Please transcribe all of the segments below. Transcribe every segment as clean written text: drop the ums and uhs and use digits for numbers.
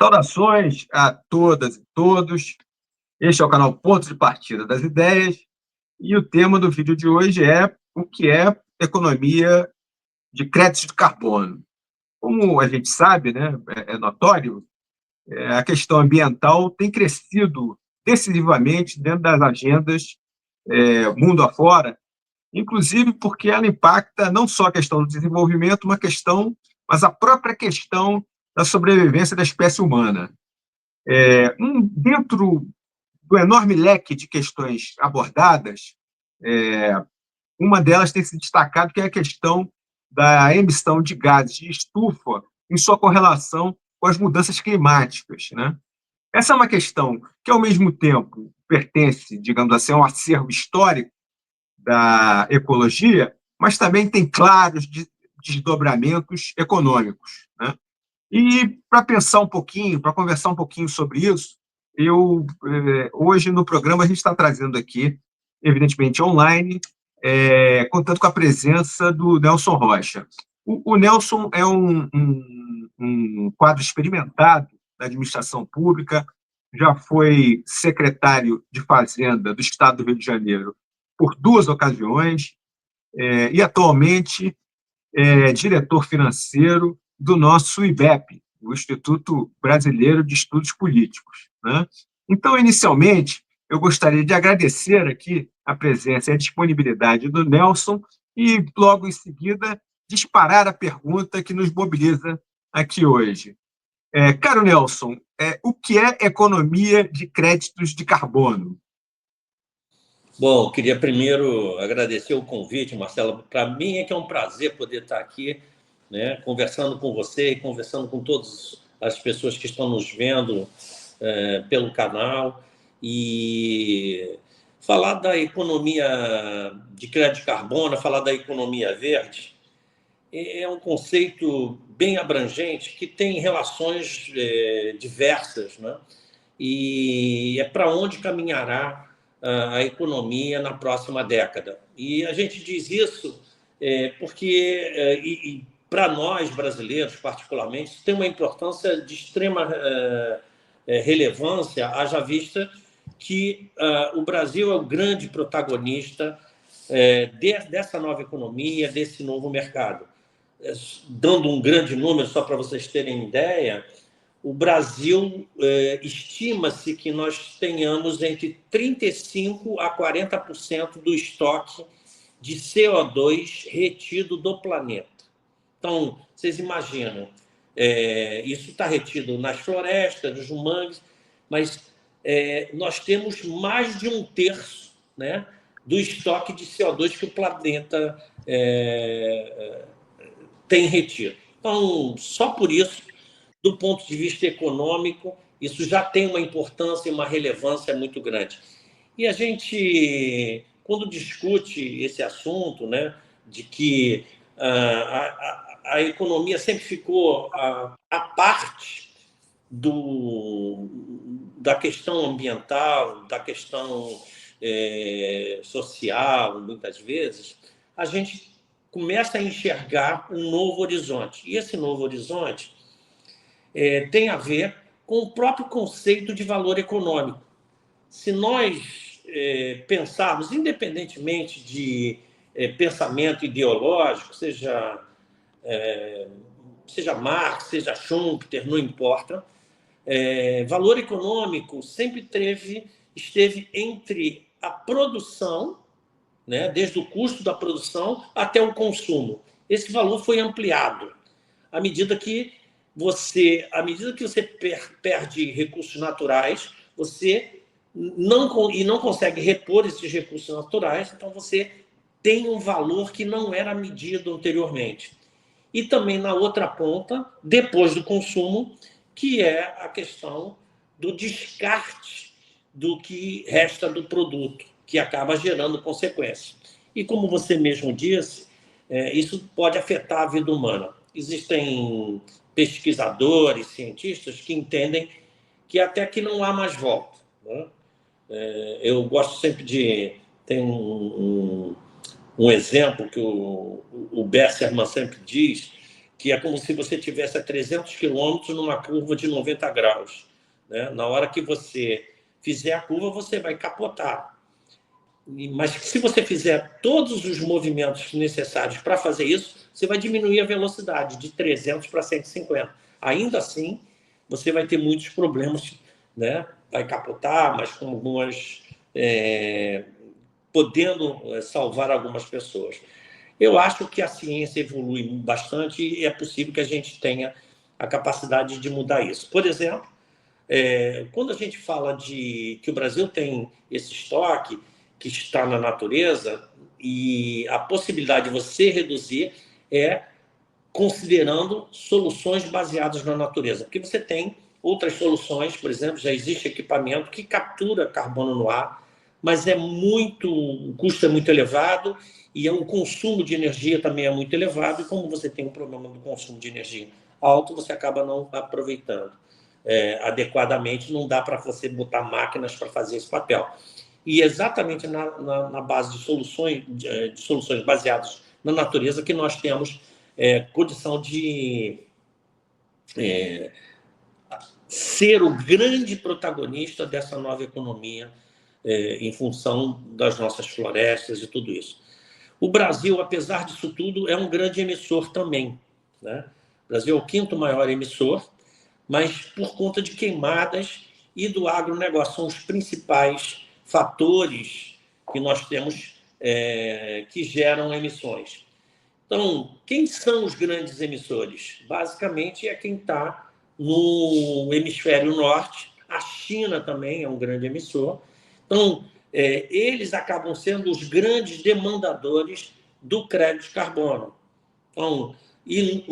Saudações a todas e todos. Este é o canal Ponto de Partida das Ideias e o tema do vídeo de hoje é o que é economia de créditos de carbono. Como a gente sabe, né, é notório, a questão ambiental tem crescido decisivamente dentro das agendas mundo afora, inclusive porque ela impacta não só a questão do desenvolvimento, mas a própria questão da sobrevivência da espécie humana. Dentro do enorme leque de questões abordadas, uma delas tem se destacado, que é a questão da emissão de gases de estufa em sua correlação com as mudanças climáticas, né? Essa é uma questão que, ao mesmo tempo, pertence, digamos assim, ao acervo histórico da ecologia, mas também tem claros desdobramentos econômicos, né? E para pensar um pouquinho, para conversar um pouquinho sobre isso, hoje no programa a gente está trazendo aqui, evidentemente online, contando com a presença do Nelson Rocha. O Nelson é um quadro experimentado da administração pública, já foi secretário de Fazenda do Estado do Rio de Janeiro por 2 ocasiões, e atualmente diretor financeiro do nosso IBEP, o Instituto Brasileiro de Estudos Políticos, né? Então, inicialmente, eu gostaria de agradecer aqui a presença e a disponibilidade do Nelson e, logo em seguida, disparar a pergunta que nos mobiliza aqui hoje. Caro Nelson, o que é economia de créditos de carbono? Bom, queria primeiro agradecer o convite, Marcelo. Para mim é um prazer poder estar aqui, né, conversando com você e conversando com todas as pessoas que estão nos vendo pelo canal e falar da economia de crédito de carbono, falar da economia verde, é um conceito bem abrangente que tem relações diversas, né? E é para onde caminhará a economia na próxima década. E a gente diz isso porque, para nós brasileiros, particularmente, isso tem uma importância de extrema relevância, haja vista que o Brasil é o grande protagonista dessa nova economia, desse novo mercado. Dando um grande número, só para vocês terem ideia, o Brasil estima-se que nós tenhamos entre 35% a 40% do estoque de CO2 retido do planeta. Então, vocês imaginam, isso está retido nas florestas, nos mangues, mas nós temos mais de 1/3, né, do estoque de CO2 que o planeta tem retido. Então, só por isso, do ponto de vista econômico, isso já tem uma importância e uma relevância muito grande. E a gente, quando discute esse assunto, né, de que a economia sempre ficou à parte da questão ambiental, da questão social, muitas vezes, a gente começa a enxergar um novo horizonte. E esse novo horizonte tem a ver com o próprio conceito de valor econômico. Se nós pensarmos, independentemente de pensamento ideológico, seja Marx, seja Schumpeter, não importa, valor econômico sempre esteve entre a produção, né, desde o custo da produção até o consumo. Esse valor foi ampliado à medida que você perde recursos naturais, você não consegue repor esses recursos naturais, então você tem um valor que não era medido anteriormente. E também na outra ponta, depois do consumo, que é a questão do descarte do que resta do produto, que acaba gerando consequências. E como você mesmo disse, isso pode afetar a vida humana. Existem pesquisadores, cientistas que entendem que até que não há mais volta, né? Eu gosto sempre de... Tem um exemplo que o Besserman sempre diz, que é como se você tivesse a 300 quilômetros numa curva de 90 graus. Né? Na hora que você fizer a curva, você vai capotar. Mas se você fizer todos os movimentos necessários para fazer isso, você vai diminuir a velocidade de 300 para 150. Ainda assim, você vai ter muitos problemas, né? Vai capotar, mas com algumas... podendo salvar algumas pessoas. Eu acho que a ciência evolui bastante e é possível que a gente tenha a capacidade de mudar isso. Por exemplo, quando a gente fala de que o Brasil tem esse estoque que está na natureza, e a possibilidade de você reduzir é considerando soluções baseadas na natureza. Porque você tem outras soluções, por exemplo, já existe equipamento que captura carbono no ar, mas o custo é muito elevado e o consumo de energia também é muito elevado, e como você tem um problema do consumo de energia alto, você acaba não aproveitando adequadamente, não dá para você botar máquinas para fazer esse papel. E exatamente na base de soluções baseadas na natureza que nós temos condição de ser o grande protagonista dessa nova economia em função das nossas florestas e tudo isso. O Brasil, apesar disso tudo, é um grande emissor também. Né? O Brasil é o 5º maior emissor, mas por conta de queimadas e do agronegócio, são os principais fatores que nós temos que geram emissões. Então, quem são os grandes emissores? Basicamente, é quem está no hemisfério norte. A China também é um grande emissor. Então, eles acabam sendo os grandes demandadores do crédito de carbono. Então, e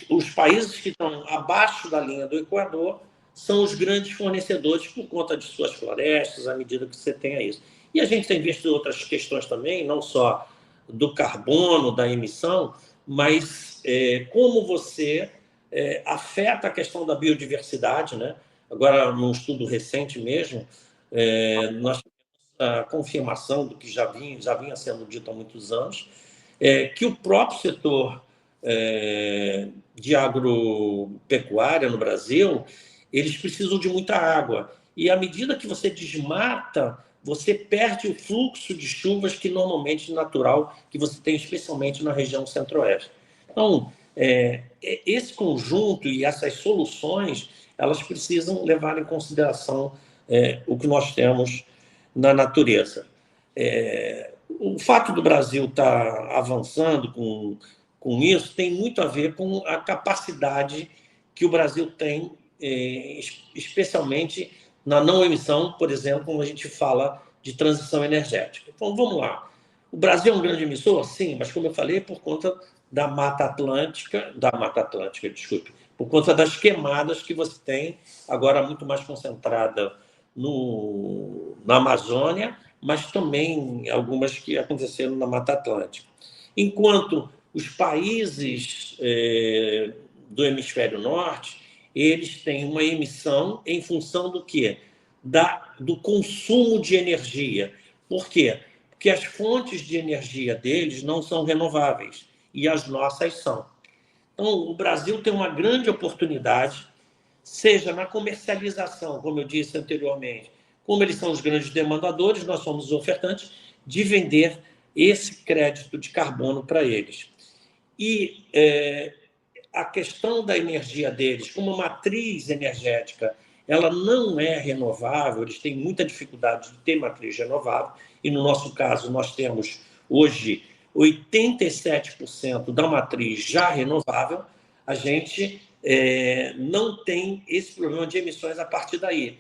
os países que estão abaixo da linha do Equador são os grandes fornecedores por conta de suas florestas, à medida que você tenha isso. E a gente tem visto outras questões também, não só do carbono, da emissão, mas como você afeta a questão da biodiversidade. Né? Agora, num estudo recente mesmo, nós tivemos a confirmação do que já vinha sendo dito há muitos anos, que o próprio setor de agropecuária no Brasil, eles precisam de muita água. E à medida que você desmata, você perde o fluxo de chuvas que normalmente natural que você tem, especialmente na região centro-oeste. Então, esse conjunto e essas soluções, elas precisam levar em consideração o que nós temos na natureza. O fato do Brasil estar avançando com isso tem muito a ver com a capacidade que o Brasil tem, especialmente na não emissão, por exemplo, quando a gente fala de transição energética. Então, vamos lá. O Brasil é um grande emissor? Sim, mas, como eu falei, por conta da Mata Atlântica, desculpe, por conta das queimadas que você tem, agora muito mais concentrada na Amazônia, mas também algumas que aconteceram na Mata Atlântica. Enquanto os países do hemisfério norte, eles têm uma emissão em função do quê? Do consumo de energia. Por quê? Porque as fontes de energia deles não são renováveis, e as nossas são. Então, o Brasil tem uma grande oportunidade, seja na comercialização, como eu disse anteriormente, como eles são os grandes demandadores, nós somos os ofertantes, de vender esse crédito de carbono para eles. E a questão da energia deles, como matriz energética, ela não é renovável, eles têm muita dificuldade de ter matriz renovável, e no nosso caso nós temos hoje 87% da matriz já renovável, a gente não tem esse problema de emissões a partir daí.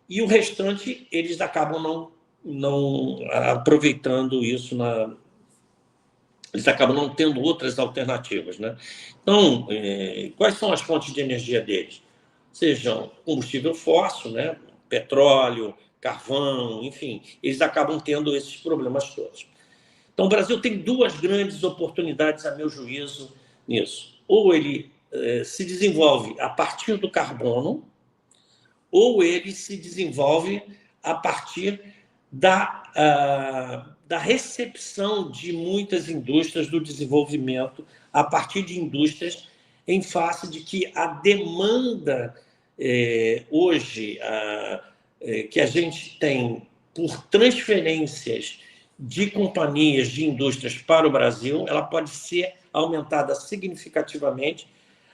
E o restante, eles acabam não aproveitando isso, eles acabam não tendo outras alternativas. Né? Então, quais são as fontes de energia deles? Sejam combustível fóssil, né? Petróleo, carvão, enfim, eles acabam tendo esses problemas todos. Então, o Brasil tem duas grandes oportunidades, a meu juízo, nisso. Ou ele se desenvolve a partir do carbono, ou ele se desenvolve a partir da recepção de muitas indústrias do desenvolvimento, a partir de indústrias em face de que a demanda hoje que a gente tem por transferências de companhias, de indústrias para o Brasil, ela pode ser aumentada significativamente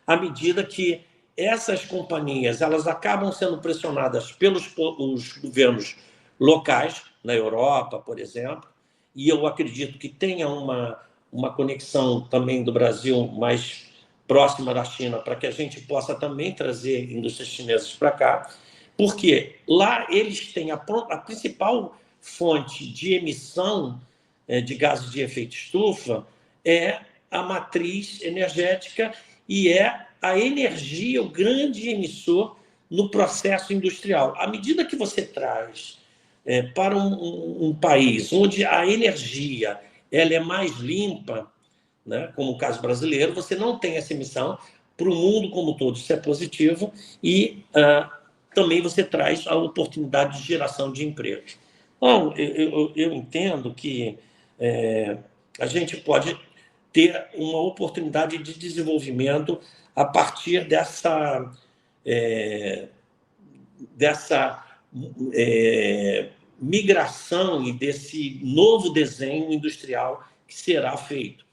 à medida que essas companhias elas acabam sendo pressionadas pelos os governos locais, na Europa, por exemplo, e eu acredito que tenha uma conexão também do Brasil mais próxima da China, para que a gente possa também trazer indústrias chinesas para cá, porque lá eles têm a principal fonte de emissão de gases de efeito estufa é a matriz energética e é a energia o grande emissor no processo industrial. À medida que você traz para um país onde a energia ela é mais limpa, né, como o caso brasileiro, você não tem essa emissão para o mundo como um todo, isso é positivo, e também você traz a oportunidade de geração de emprego. Bom, eu entendo que a gente pode ter uma oportunidade de desenvolvimento a partir dessa migração e desse novo desenho industrial que será feito.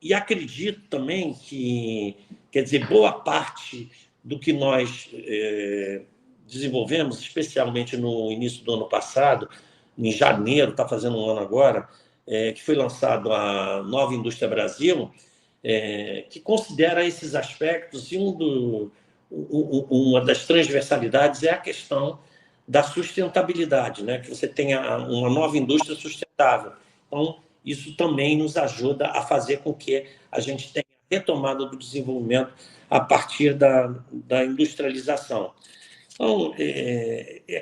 E acredito também que, quer dizer, boa parte do que nós desenvolvemos, especialmente no início do ano passado, em janeiro, está fazendo um ano agora, que foi lançado a Nova Indústria Brasil, que considera esses aspectos, e uma das transversalidades é a questão da sustentabilidade, né? Que você tenha uma nova indústria sustentável. Então, isso também nos ajuda a fazer com que a gente tenha retomada do desenvolvimento a partir da industrialização. Então,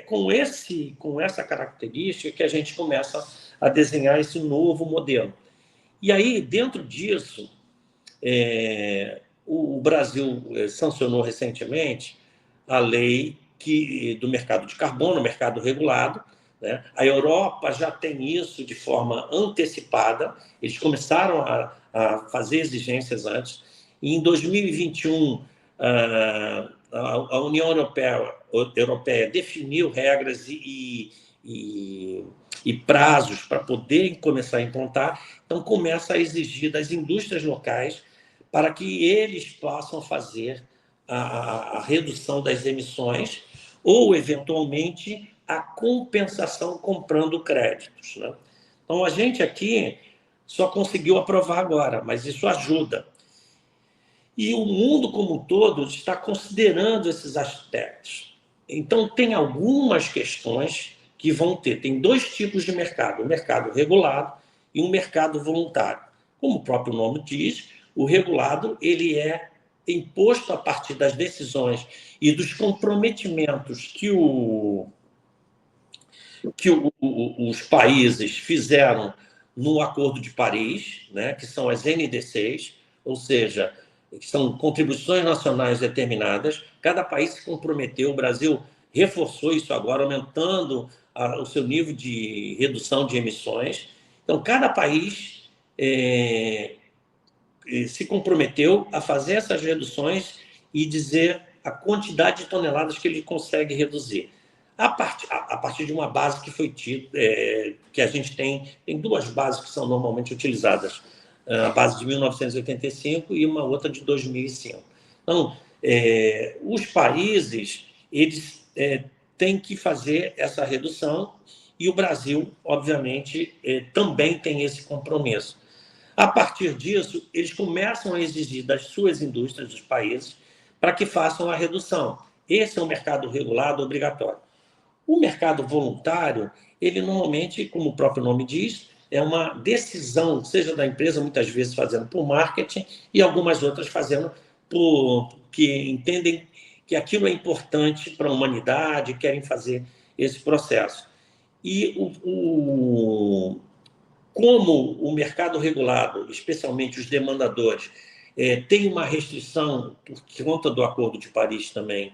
com essa característica que a gente começa a desenhar esse novo modelo. E aí, dentro disso, o Brasil sancionou recentemente a lei do mercado de carbono, mercado regulado, né? A Europa já tem isso de forma antecipada, eles começaram a fazer exigências antes, e em 2021 a União Europeia definiu regras e prazos para poder começar a implantar, então começa a exigir das indústrias locais para que eles possam fazer a redução das emissões ou, eventualmente, a compensação comprando créditos, né? Então, a gente aqui só conseguiu aprovar agora, mas isso ajuda. E o mundo como um todo está considerando esses aspectos. Então, tem algumas questões que vão ter. Tem dois tipos de mercado, o mercado regulado e um mercado voluntário. Como o próprio nome diz, o regulado ele é imposto a partir das decisões e dos comprometimentos que os países fizeram no Acordo de Paris, né, que são as NDCs, ou seja, que são contribuições nacionais determinadas. Cada país se comprometeu, o Brasil reforçou isso agora, aumentando o seu nível de redução de emissões. Então, cada país se comprometeu a fazer essas reduções e dizer a quantidade de toneladas que ele consegue reduzir. A partir de uma base que foi tida, que a gente tem duas bases que são normalmente utilizadas, a base de 1985 e uma outra de 2005. Então, os países eles têm que fazer essa redução e o Brasil, obviamente, também tem esse compromisso. A partir disso, eles começam a exigir das suas indústrias, dos países, para que façam a redução. Esse é um mercado regulado obrigatório. O mercado voluntário, ele normalmente, como o próprio nome diz, é uma decisão, seja da empresa, muitas vezes fazendo por marketing, e algumas outras fazendo porque entendem que aquilo é importante para a humanidade, querem fazer esse processo. E como o mercado regulado, especialmente os demandadores, tem uma restrição, por conta do Acordo de Paris também,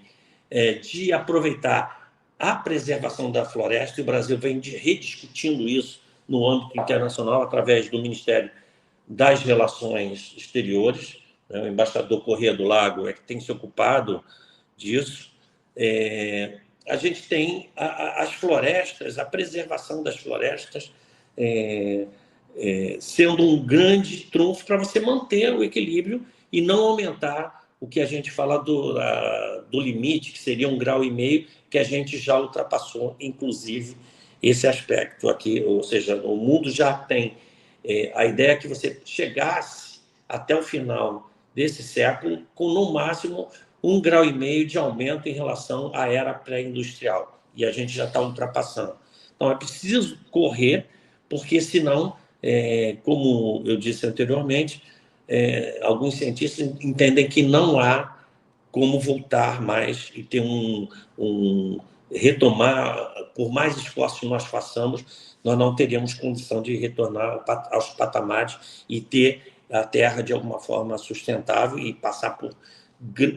de aproveitar a preservação da floresta, e o Brasil vem rediscutindo isso no âmbito internacional, através do Ministério das Relações Exteriores, né, o embaixador Corrêa do Lago é que tem se ocupado disso. A gente tem as florestas, a preservação das florestas sendo um grande trunfo para você manter o equilíbrio e não aumentar o que a gente fala do limite, que seria 1,5 grau, que a gente já ultrapassou, inclusive, esse aspecto aqui. Ou seja, o mundo já tem a ideia que você chegasse até o final desse século com, no máximo, 1,5 grau de aumento em relação à era pré-industrial. E a gente já está ultrapassando. Então, é preciso correr, porque, senão, como eu disse anteriormente, alguns cientistas entendem que não há como voltar mais e ter retomar, por mais esforços que nós façamos, nós não teríamos condição de retornar aos patamares e ter a Terra de alguma forma sustentável e passar por,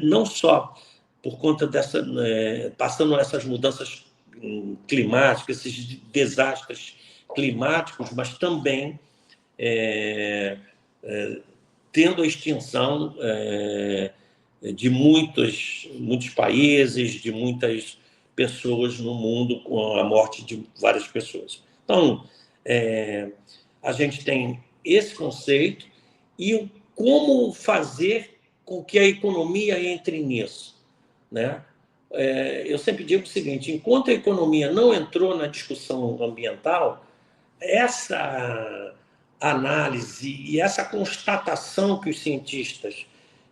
não só por conta passando essas mudanças climáticas, esses desastres climáticos, mas também tendo a extinção de muitos países, de muitas pessoas no mundo, com a morte de várias pessoas. Então, a gente tem esse conceito e como fazer com que a economia entre nisso, né? Eu sempre digo o seguinte: enquanto a economia não entrou na discussão ambiental, essa análise e essa constatação que os cientistas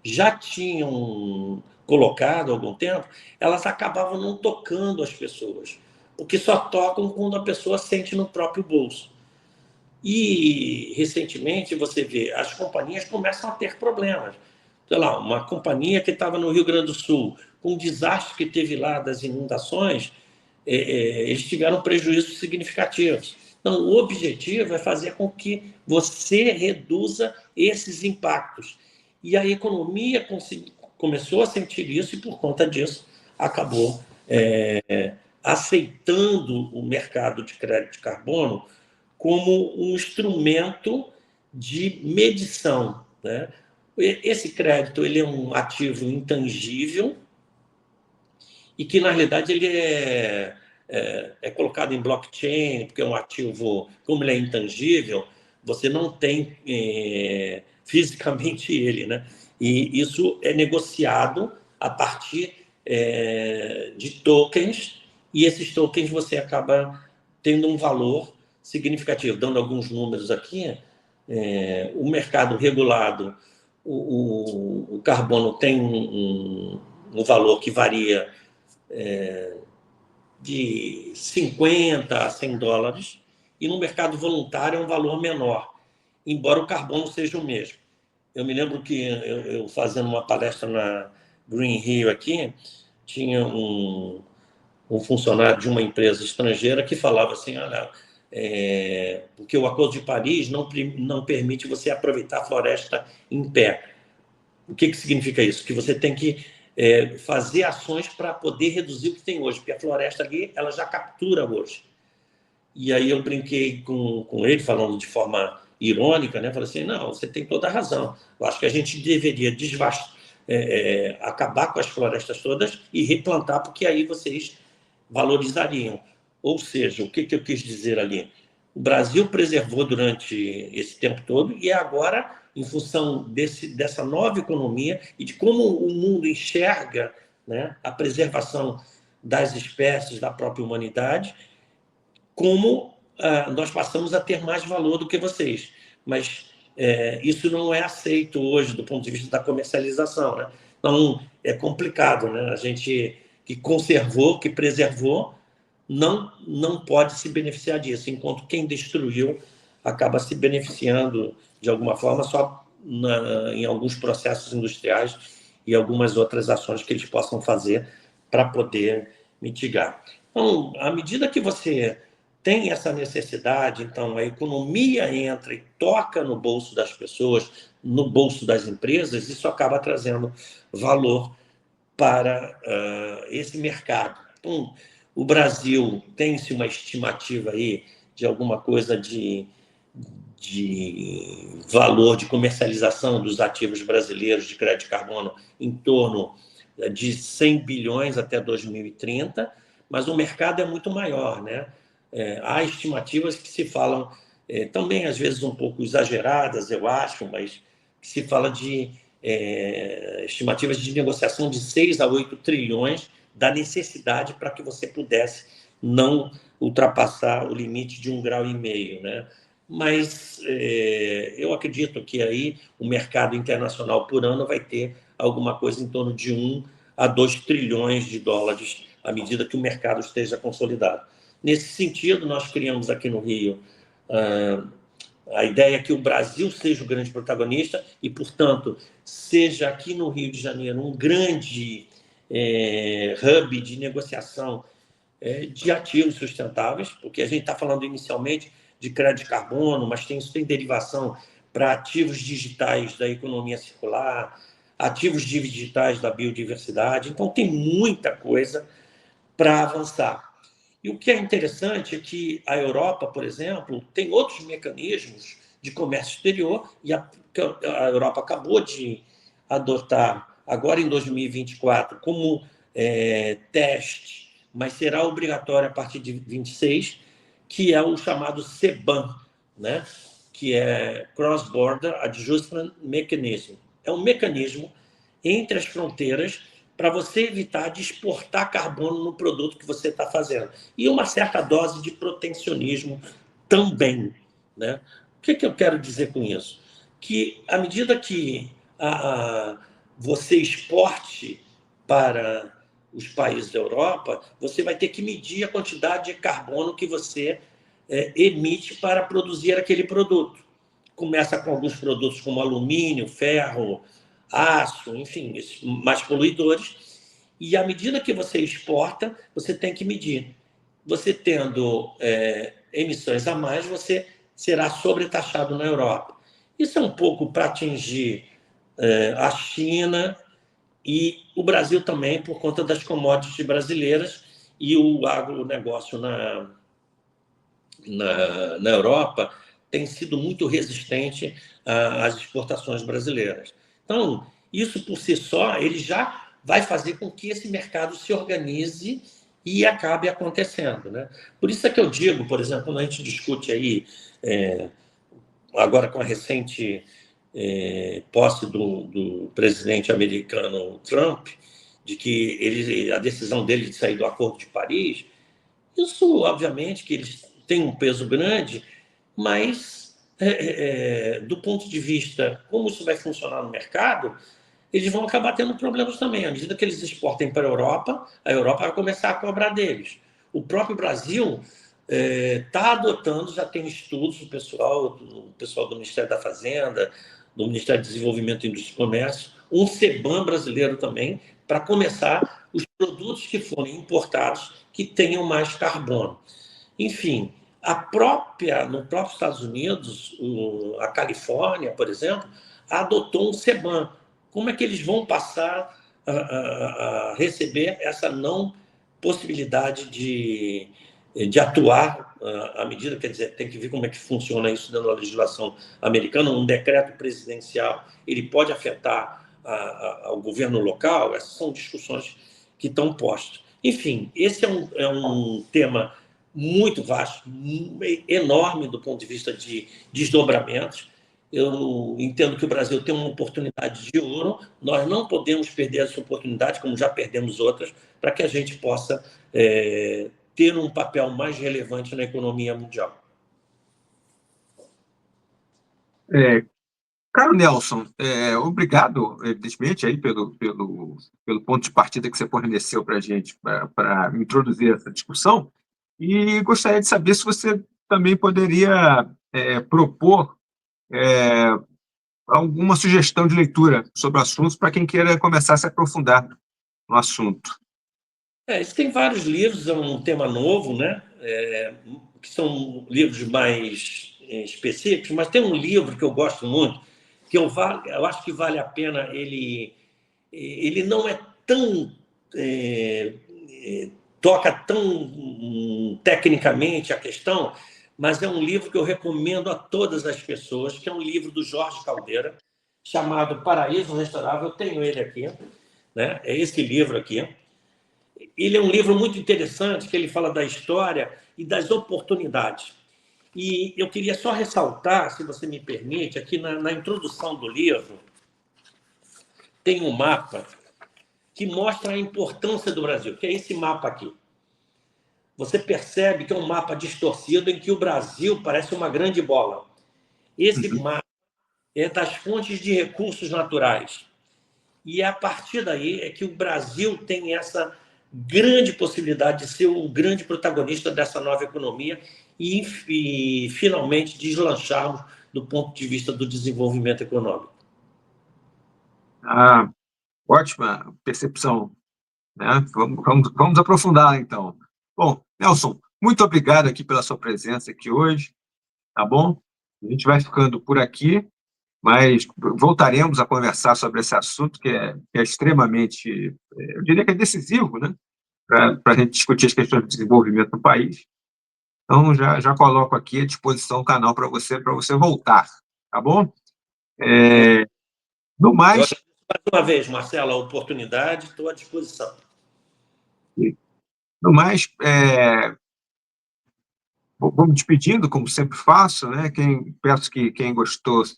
já tinham colocado há algum tempo, elas acabavam não tocando as pessoas, porque só tocam quando a pessoa sente no próprio bolso. E, recentemente, você vê, as companhias começam a ter problemas. Sei lá, uma companhia que estava no Rio Grande do Sul, com o desastre que teve lá das inundações, eles tiveram prejuízos significativos. Então, o objetivo é fazer com que você reduza esses impactos. E a economia começou a sentir isso e, por conta disso, acabou aceitando o mercado de crédito de carbono como um instrumento de medição, né? Esse crédito ele é um ativo intangível e que, na realidade, ele é colocado em blockchain, porque é um ativo, como ele é intangível, você não tem fisicamente ele, né? E isso é negociado a partir de tokens, e esses tokens você acaba tendo um valor significativo. Dando alguns números aqui, o mercado regulado, o carbono tem um valor que varia de 50 a 100 dólares, e no mercado voluntário é um valor menor, embora o carbono seja o mesmo. Eu me lembro que eu fazendo uma palestra na Green Rio aqui, tinha um funcionário de uma empresa estrangeira que falava assim: olha, porque o Acordo de Paris não permite você aproveitar a floresta em pé. O que significa isso? Que você tem que fazer ações para poder reduzir o que tem hoje, porque a floresta ali ela já captura hoje. E aí eu brinquei com ele, falando de forma irônica, né? Falei assim: não, você tem toda a razão. Eu acho que a gente deveria acabar com as florestas todas e replantar, porque aí vocês valorizariam. Ou seja, o que eu quis dizer ali? O Brasil preservou durante esse tempo todo e agora, em função dessa nova economia e de como o mundo enxerga, né, a preservação das espécies, da própria humanidade, como nós passamos a ter mais valor do que vocês. Mas isso não é aceito hoje do ponto de vista da comercialização, né? Então, é complicado, né? A gente que conservou, que preservou, não pode se beneficiar disso, enquanto quem destruiu acaba se beneficiando de alguma forma só em alguns processos industriais e algumas outras ações que eles possam fazer para poder mitigar. Então, à medida que você tem essa necessidade, então a economia entra e toca no bolso das pessoas, no bolso das empresas, isso acaba trazendo valor para esse mercado. Então, o Brasil tem-se uma estimativa aí de alguma coisa de de valor de comercialização dos ativos brasileiros de crédito de carbono em torno de 100 bilhões até 2030, mas o mercado é muito maior, né? Há estimativas que se falam, também às vezes um pouco exageradas, eu acho, mas que se fala de estimativas de negociação de 6 a 8 trilhões da necessidade para que você pudesse não ultrapassar o limite de 1,5 graus, né? Mas eu acredito que aí o mercado internacional por ano vai ter alguma coisa em torno de 1 a 2 trilhões de dólares à medida que o mercado esteja consolidado. Nesse sentido, nós criamos aqui no Rio a ideia é que o Brasil seja o grande protagonista e, portanto, seja aqui no Rio de Janeiro um grande hub de negociação de ativos sustentáveis, porque a gente está falando inicialmente de crédito de carbono, mas isso tem derivação para ativos digitais da economia circular, ativos digitais da biodiversidade. Então, tem muita coisa para avançar. E o que é interessante é que a Europa, por exemplo, tem outros mecanismos de comércio exterior, e a Europa acabou de adotar, agora em 2024, como teste, mas será obrigatório a partir de 26, que é o chamado CBAM, né? Que é Cross Border Adjustment Mechanism. É um mecanismo entre as fronteiras para você evitar de exportar carbono no produto que você está fazendo. E uma certa dose de protecionismo também, né? O que eu quero dizer com isso? Que, à medida que você exporte para os países da Europa, você vai ter que medir a quantidade de carbono que você emite para produzir aquele produto. Começa com alguns produtos como alumínio, ferro, aço, enfim, mais poluidores. E à medida que você exporta, você tem que medir. Você tendo emissões a mais, você será sobretaxado na Europa. Isso é um pouco para atingir a China e o Brasil também, por conta das commodities brasileiras e o agronegócio na Europa tem sido muito resistente às exportações brasileiras. Então, isso por si só, ele já vai fazer com que esse mercado se organize e acabe acontecendo, né? Por isso é que eu digo, por exemplo, quando a gente discute aí, agora com a recente posse do presidente americano Trump, de que a decisão dele de sair do Acordo de Paris, isso, obviamente, que eles têm um peso grande, mas, do ponto de vista como isso vai funcionar no mercado, eles vão acabar tendo problemas também. À medida que eles exportem para a Europa vai começar a cobrar deles. O próprio Brasil está adotando, já tem estudos, o pessoal do Ministério da Fazenda, do Ministério do Desenvolvimento, Indústria e Comércio, um CBAM brasileiro também, para começar os produtos que forem importados que tenham mais carbono. Enfim, no próprio Estados Unidos, a Califórnia, por exemplo, adotou um CBAM. Como é que eles vão passar a receber essa não possibilidade de atuar à medida, quer dizer, tem que ver como é que funciona isso dentro da legislação americana, um decreto presidencial, ele pode afetar ao governo local, essas são discussões que estão postas. Enfim, esse é um tema muito vasto, enorme do ponto de vista de desdobramentos. Eu entendo que o Brasil tem uma oportunidade de ouro, nós não podemos perder essa oportunidade, como já perdemos outras, para que a gente possa ter um papel mais relevante na economia mundial. Caro Nelson, obrigado, evidentemente, aí pelo ponto de partida que você forneceu para a gente, para introduzir essa discussão, e gostaria de saber se você também poderia propor alguma sugestão de leitura sobre o assunto para quem queira começar a se aprofundar no assunto. Existem vários livros, é um tema novo, né? Que são livros mais específicos, mas tem um livro que eu gosto muito, que eu acho que vale a pena, ele não é tão... toca tão tecnicamente a questão, mas é um livro que eu recomendo a todas as pessoas, que é um livro do Jorge Caldeira, chamado Paraíso Restaurável. Eu tenho ele aqui, né? É esse livro aqui. Ele é um livro muito interessante, que ele fala da história e das oportunidades. E eu queria só ressaltar, se você me permite, aqui na introdução do livro, tem um mapa que mostra a importância do Brasil, que é esse mapa aqui. Você percebe que é um mapa distorcido em que o Brasil parece uma grande bola. Esse mapa é das fontes de recursos naturais. E a partir daí é que o Brasil tem essa grande possibilidade de ser o grande protagonista dessa nova economia e finalmente deslancharmos do ponto de vista do desenvolvimento econômico. Ah, ótima percepção, né? Vamos aprofundar, então. Bom, Nelson, muito obrigado aqui pela sua presença aqui hoje, tá bom? A gente vai ficando por aqui, mas voltaremos a conversar sobre esse assunto que é extremamente, eu diria que é decisivo, né? Para a gente discutir as questões de desenvolvimento no país. Então, já coloco aqui à disposição o canal para você voltar, tá bom? No Eu mais, agradeço mais uma vez, Marcelo, a oportunidade, estou à disposição. no mais, vou me despedindo, como sempre faço, né? Peço que quem gostou se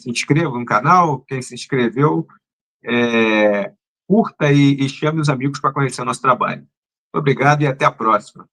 inscreva no canal, quem se inscreveu, curta e chame os amigos para conhecer o nosso trabalho. Obrigado e até a próxima.